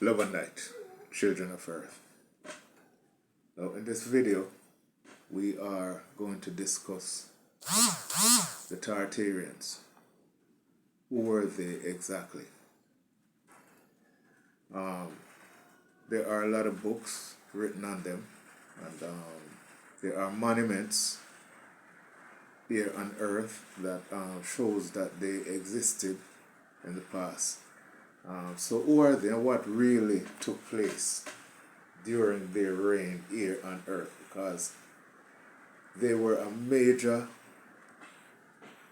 Love and light, children of earth. Now, in this video, we are going to discuss the Tartarians. Who were they exactly? There are a lot of books written on them, and there are monuments here on earth that shows that they existed in the past. So who are they and what really took place during their reign here on earth? Because they were a major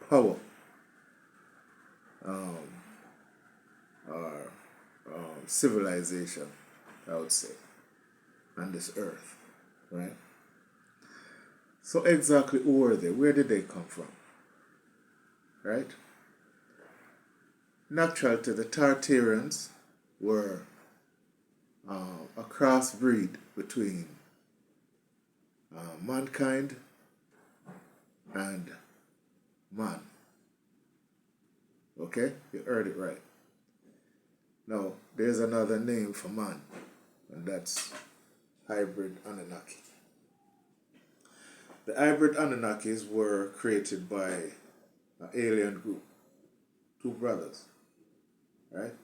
power, or civilization, I would say, on this earth, right? So exactly who were they? Where did they come from? Right? Naturally, the Tartarians were a crossbreed between mankind and man. Okay? You heard it right. Now, there's another name for man, and that's hybrid Anunnaki. The hybrid Anunnakis were created by an alien group, two brothers, right?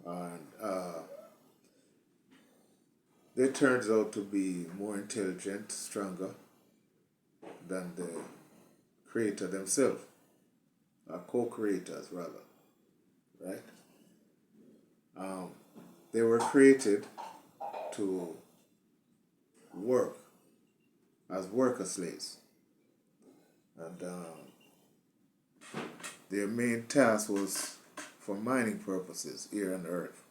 And they turned out to be more intelligent, stronger than the creator themselves, or co-creators rather, right? They were created to work as worker slaves, and their main task was for mining purposes here on Earth.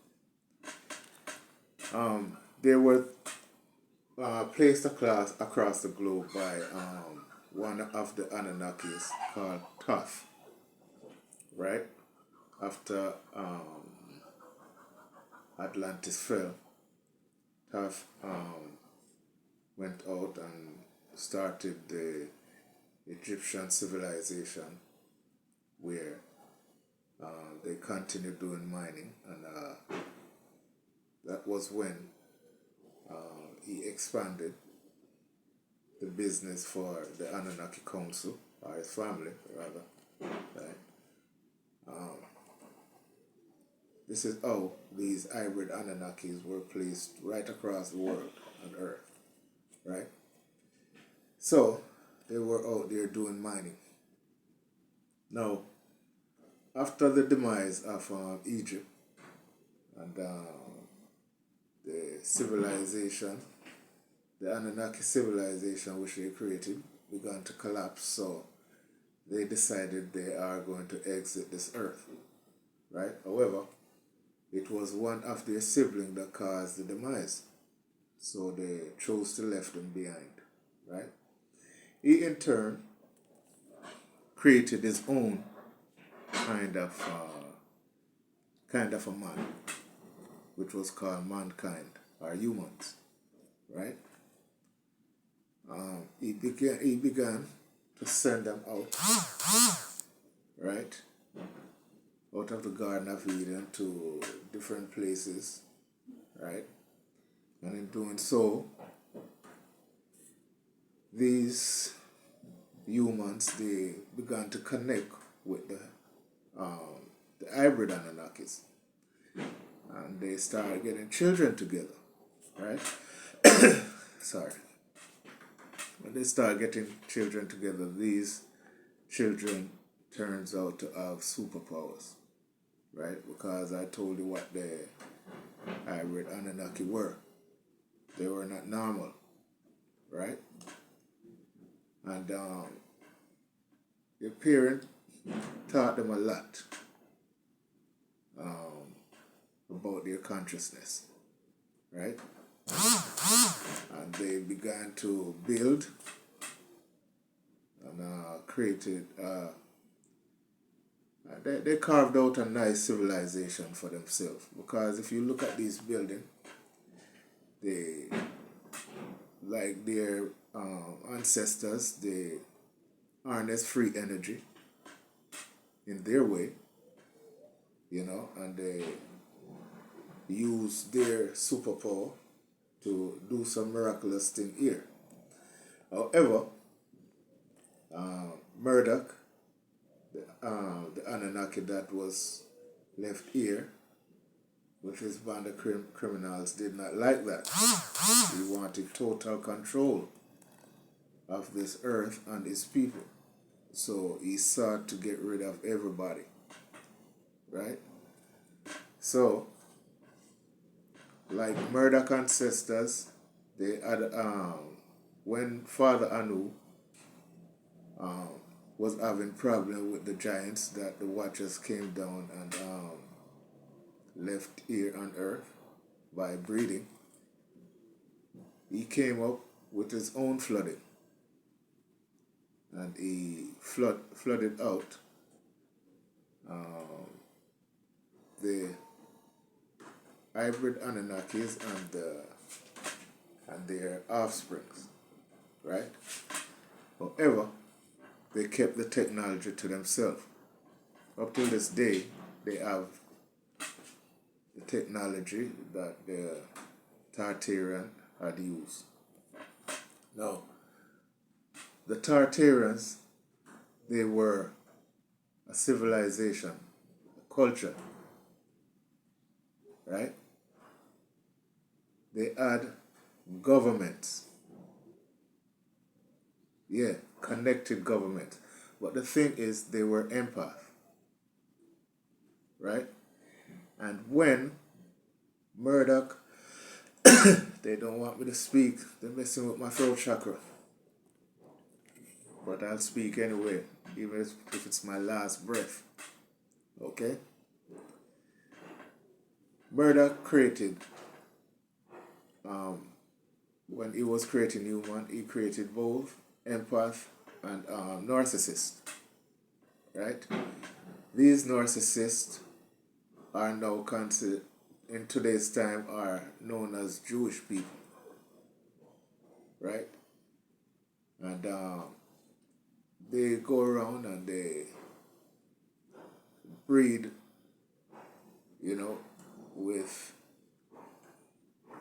They were placed across the globe by one of the Anunnakis called Thoth, right? After Atlantis fell, Thoth went out and started the Egyptian civilization, where they continued doing mining, and that was when he expanded the business for the Anunnaki Council, or his family rather, right? This is how these hybrid Anunnakis were placed right across the world on Earth, right? So they were out there doing mining. Now, after the demise of Egypt and the civilization, the Anunnaki civilization which they created began to collapse, so they decided they are going to exit this earth, right? However, it was one of their siblings that caused the demise, so they chose to leave them behind, right? He in turn created his own kind of a man, which was called mankind or humans, right? He began to send them out, right, out of the Garden of Eden to different places, right? And in doing so, these humans, they began to connect with the hybrid Anunnakis, and they started getting children together, right? Sorry. When they start getting children together, these children turns out to have superpowers, right? Because I told you what the hybrid Anunnaki were. They were not normal, right? And their parent taught them a lot about their consciousness, right? And they began to build and created, they carved out a nice civilization for themselves. Because if you look at these buildings, they, like their ancestors, they harness free energy in their way, and they use their superpower to do some miraculous thing here. However, Murdoch, the Anunnaki that was left here with his band of criminals, did not like that. He wanted total control of this earth and his people. So he sought to get rid of everybody. Right? So, like Murdoch ancestors, they had, when Father Anu was having problem with the giants that the Watchers came down and left here on Earth by breeding, he came up with his own flooding. And he flooded out the hybrid Anunnakis and their offsprings, right? However, they kept the technology to themselves. Up till this day, they have the technology that the Tartarian had used. Now, the Tartarians, they were a civilization, a culture, right? They had governments. Yeah, connected government. But the thing is, they were empath, right? And when Murdoch, they don't want me to speak, they're messing with my throat chakra. But I'll speak anyway, even if it's my last breath. Okay? Murdoch created, when he was creating human, he created both empath and narcissist. Right? These narcissists are now considered, in today's time, are known as Jewish people. Right? And they go around and they breed, with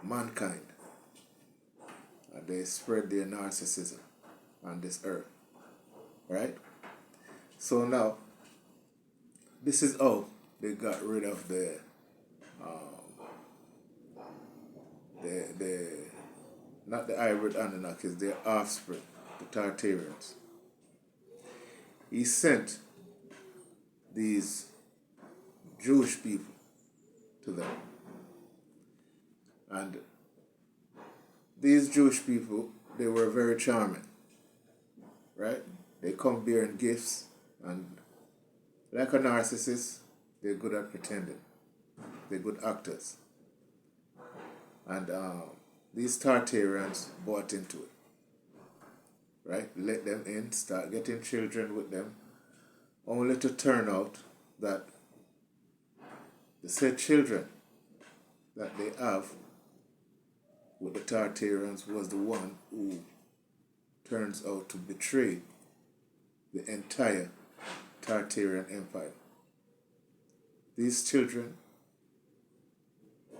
mankind. And they spread their narcissism on this earth. Right? So now, this is how they got rid of the not the hybrid Anunnakis, their offspring, the Tartarians. He sent these Jewish people to them. And these Jewish people, they were very charming. Right? They come bearing gifts, and like a narcissist, they're good at pretending. They're good actors. And these Tartarians bought into it. Right? Let them in, start getting children with them, only to turn out that the said children that they have with the Tartarians was the one who turns out to betray the entire Tartarian Empire. These children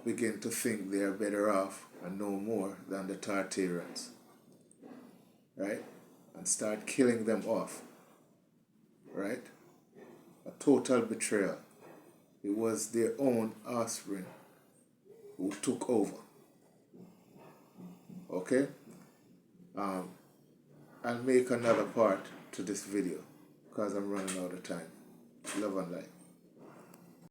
begin to think they are better off and know more than the Tartarians, right? And start killing them off, right? A total betrayal. It was their own offspring who took over. Okay? I'll make another part to this video because I'm running out of time. Love and light.